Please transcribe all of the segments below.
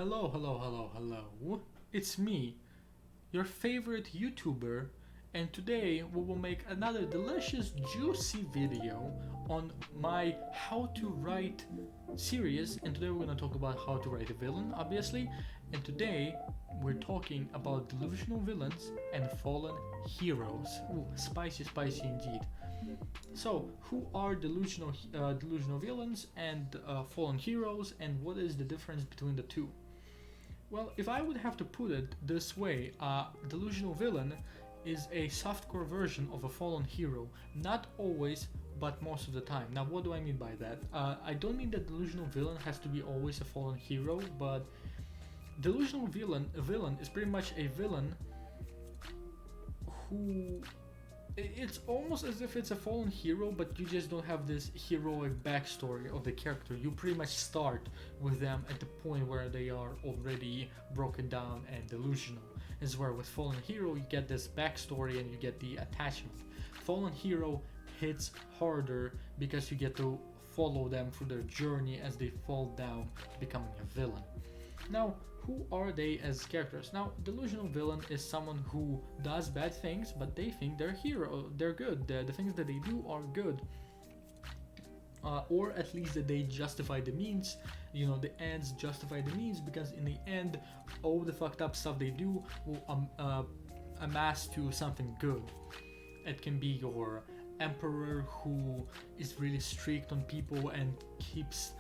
Hello. It's me, your favorite YouTuber, and today we will make another delicious, juicy video on my how to write series. And today we're gonna talk about how to write a villain, obviously. And today we're talking about delusional villains and fallen heroes. Ooh, spicy indeed. So, who are delusional villains and fallen heroes, and what is the difference between the two? Well, if I would have to put it this way, a delusional villain is a softcore version of a fallen hero. Not always, but most of the time. Now, what do I mean by that? I don't mean that delusional villain has to be always a fallen hero, but delusional villain is pretty much a villain who it's almost as if it's a fallen hero, but you just don't have this heroic backstory of the character. You pretty much start with them at the point where they are already broken down and delusional. Is where with fallen hero you get this backstory and you get the attachment. Fallen hero hits harder because you get to follow them through their journey as they fall down becoming a villain. Now, who are they as characters? Now, delusional villain is someone who does bad things, but they think they're good. The things that they do are good. Or at least that they justify the means, the ends justify the means, because in the end, all the fucked up stuff they do will amass to something good. It can be your emperor who is really strict on people and keeps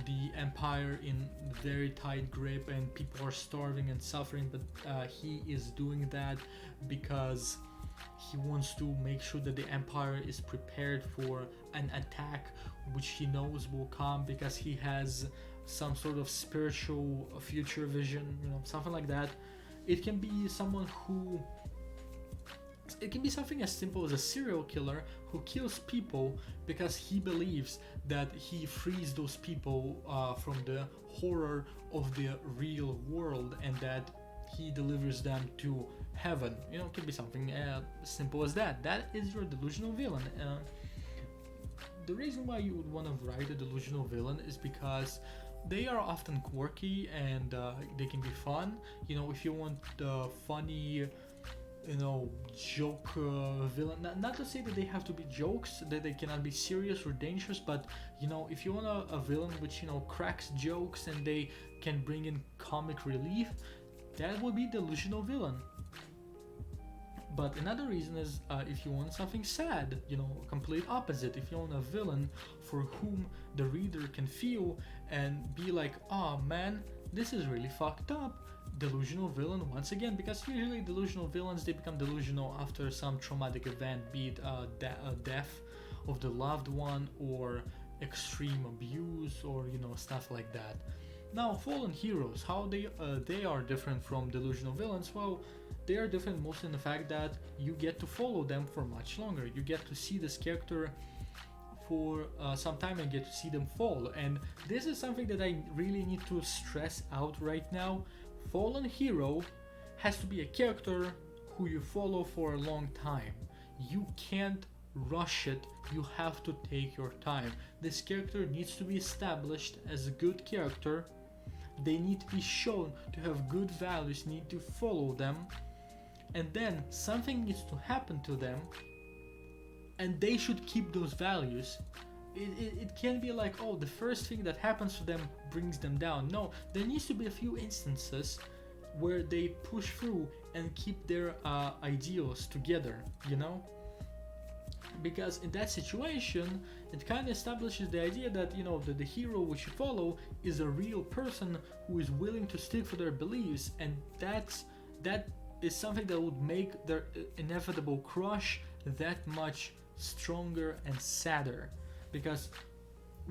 the empire in very tight grip, and people are starving and suffering, but he is doing that because he wants to make sure that the empire is prepared for an attack which he knows will come, because he has some sort of spiritual future vision, something like that. It can be something as simple as a serial killer who kills people because he believes that he frees those people from the horror of the real world, and that he delivers them to heaven. It can be something simple as that. That is your delusional villain. The reason why you would want to write a delusional villain is because they are often quirky and they can be fun. If you want the funny joke villain, not to say that they have to be jokes, that they cannot be serious or dangerous, but if you want a villain which cracks jokes and they can bring in comic relief, that would be delusional villain. But another reason is if you want something sad, complete opposite. If you want a villain for whom the reader can feel and be like, oh man, this is really fucked up. Delusional villain once again, because usually delusional villains, they become delusional after some traumatic event, be it death of the loved one or extreme abuse or stuff like that. Now, fallen heroes, how they are different from delusional villains? Well, they are different mostly in the fact that you get to follow them for much longer. You get to see this character for some time and get to see them fall. And this is something that I really need to stress out right now. Fallen hero has to be a character who you follow for a long time. You can't rush it. You have to take your time. This character needs to be established as a good character. They need to be shown to have good values, need to follow them, and then something needs to happen to them and they should keep those values. It can't be like, oh, the first thing that happens to them brings them down. No, there needs to be a few instances where they push through and keep their ideals together, because in that situation it kind of establishes the idea that the hero which you follow is a real person who is willing to stick for their beliefs, and that is something that would make their inevitable crush that much stronger and sadder, because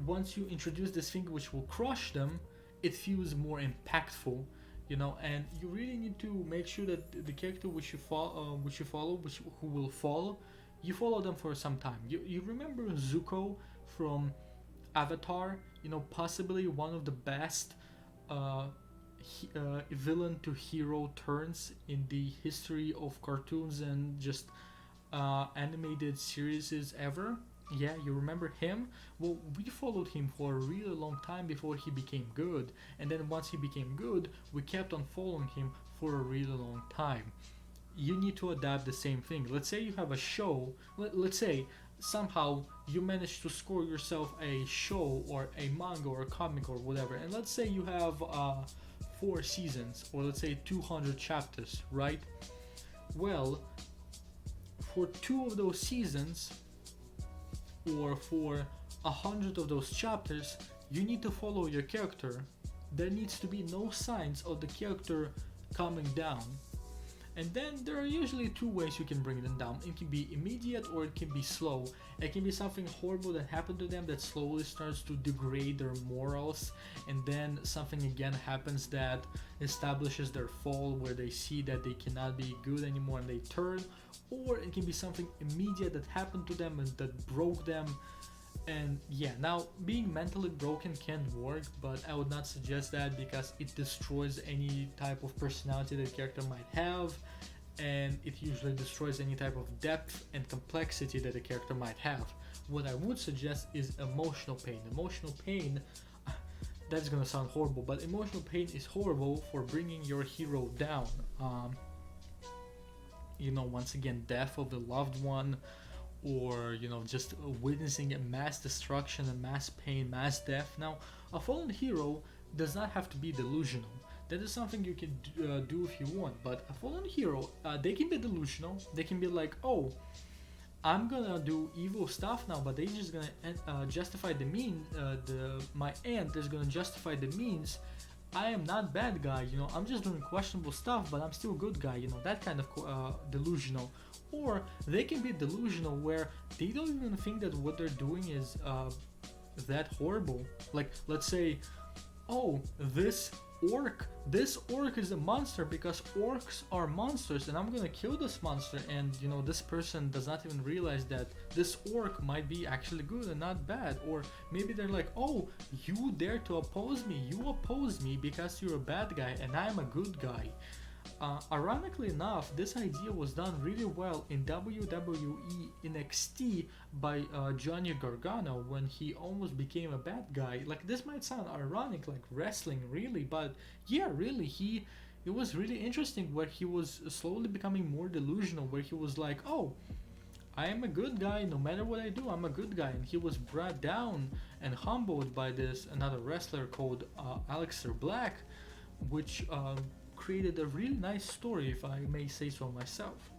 once you introduce this thing which will crush them, it feels more impactful, and you really need to make sure that the character which you follow, who will fall, you follow them for some time. You remember Zuko from Avatar? Possibly one of the best villain to hero turns in the history of cartoons and just animated series ever. Yeah, you remember him? Well, we followed him for a really long time before he became good, and then once he became good, we kept on following him for a really long time. You need to adapt the same thing. Let's say you have a show, let's say somehow you manage to score yourself a show or a manga or a comic or whatever, and let's say you have 4 seasons or let's say 200 chapters, right? Well, for 2 of those seasons or for 100 of those chapters, you need to follow your character. There needs to be no signs of the character coming down. And then there are usually 2 ways you can bring them down. It can be immediate or it can be slow. It can be something horrible that happened to them that slowly starts to degrade their morals, and then something again happens that establishes their fall where they see that they cannot be good anymore and they turn. Or it can be something immediate that happened to them and that broke them. And yeah, now being mentally broken can work, but I would not suggest that because it destroys any type of personality that the character might have, and it usually destroys any type of depth and complexity that a character might have. What I would suggest is emotional pain. Emotional pain, that's gonna sound horrible, but emotional pain is horrible for bringing your hero down. Once again, death of a loved one, or just witnessing a mass destruction and mass pain, mass death. Now, a fallen hero does not have to be delusional. That is something you can do if you want, but a fallen hero, they can be delusional. They can be like, oh, I'm gonna do evil stuff now, but they just gonna justify the mean. My end is gonna justify the means. I am not bad guy, I'm just doing questionable stuff, but I'm still good guy, that kind of delusional. Or they can be delusional where they don't even think that what they're doing is that horrible. Like, let's say, oh, this orc is a monster because orcs are monsters and I'm gonna kill this monster, and this person does not even realize that this orc might be actually good and not bad. Or maybe they're like, oh, you dare to oppose me, you oppose me because you're a bad guy and I'm a good guy. Ironically enough, this idea was done really well in WWE NXT by Johnny Gargano when he almost became a bad guy. Like, this might sound ironic, like wrestling, really, but yeah, really, it was really interesting where he was slowly becoming more delusional, where he was like, oh, I am a good guy, no matter what I do, I'm a good guy. And he was brought down and humbled by this another wrestler called Aleister Black, which created a really nice story, if I may say so myself.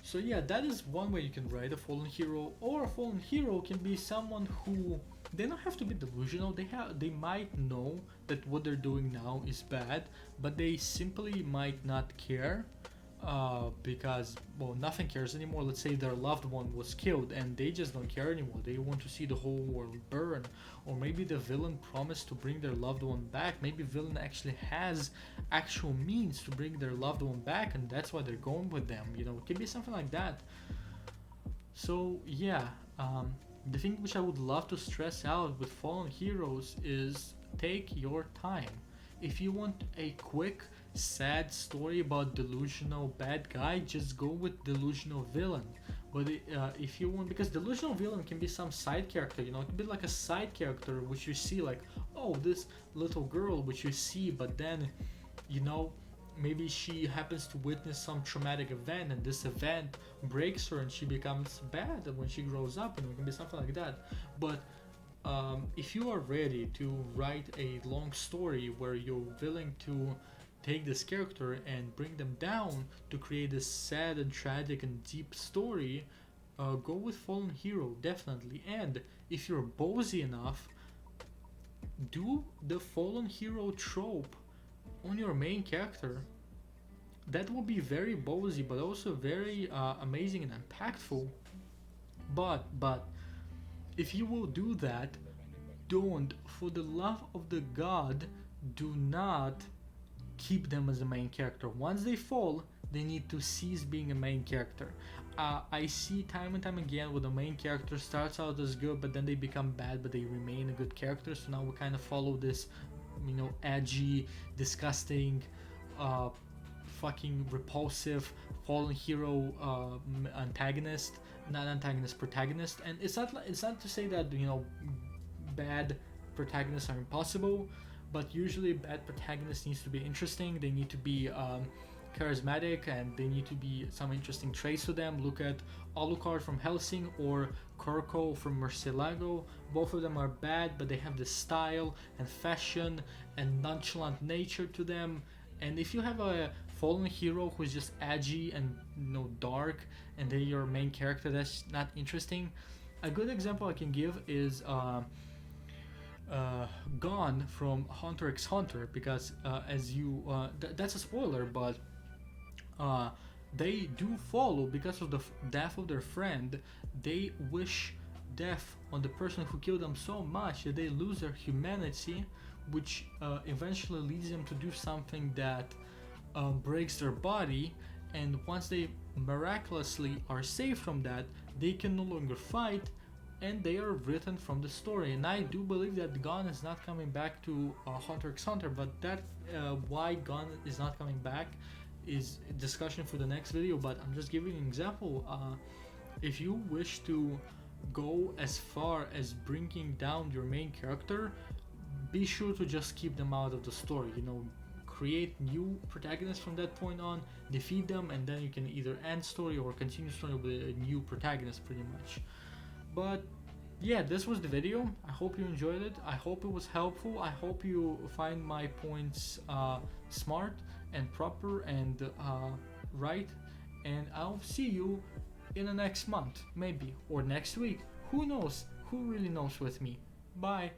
So yeah, that is one way you can write a fallen hero. Or a fallen hero can be someone who, they don't have to be delusional. They might know that what they're doing now is bad, but they simply might not care. Because, well, nothing cares anymore. Let's say their loved one was killed and they just don't care anymore. They want to see the whole world burn. Or maybe the villain promised to bring their loved one back. Maybe villain actually has actual means to bring their loved one back, and that's why they're going with them. It can be something like that. So yeah, the thing which I would love to stress out with fallen heroes is take your time. If you want a quick sad story about delusional bad guy, just go with delusional villain. But if you want, because delusional villain can be some side character, it can be like a side character which you see, like, oh, this little girl which you see, but then maybe she happens to witness some traumatic event and this event breaks her and she becomes bad when she grows up, it can be something like that. But if you are ready to write a long story where you're willing to take this character and bring them down to create this sad and tragic and deep story, go with fallen hero, definitely. And if you're ballsy enough, do the fallen hero trope on your main character. That will be very ballsy, but also very amazing and impactful. But if you will do that, don't, for the love of the god, do not keep them as a main character. Once they fall, they need to cease being a main character. I see time and time again where the main character starts out as good, but then they become bad, but they remain a good character. So now we kind of follow this, edgy, disgusting, fucking repulsive fallen hero antagonist, not antagonist, protagonist. And it's not to say that, you know, bad protagonists are impossible, but usually bad protagonists needs to be interesting. They need to be charismatic, and they need to be some interesting traits to them. Look at Alucard from Helsing or Kurko from Murcielago. Both of them are bad, but they have the style and fashion and nonchalant nature to them. And if you have a fallen hero who's just edgy and, you know, dark, and they're your main character, that's not interesting. A good example I can give is Gone from Hunter x Hunter, because as you that's a spoiler, but uh, they do follow because of the death of their friend. They wish death on the person who killed them so much that they lose their humanity, which eventually leads them to do something that breaks their body. And once they miraculously are saved from that, they can no longer fight, and they are written from the story. And I do believe that Gon is not coming back to Hunter x Hunter, but that why Gon is not coming back is a discussion for the next video. But I'm just giving an example. If you wish to go as far as bringing down your main character, be sure to just keep them out of the story. You know, create new protagonists from that point on, defeat them, and then you can either end story or continue story with a new protagonist, pretty much. But yeah, this was the video. I hope you enjoyed it. I hope it was helpful. I hope you find my points smart and proper and right. And I'll see you in the next month, maybe, or next week. Who knows? Who really knows with me? Bye.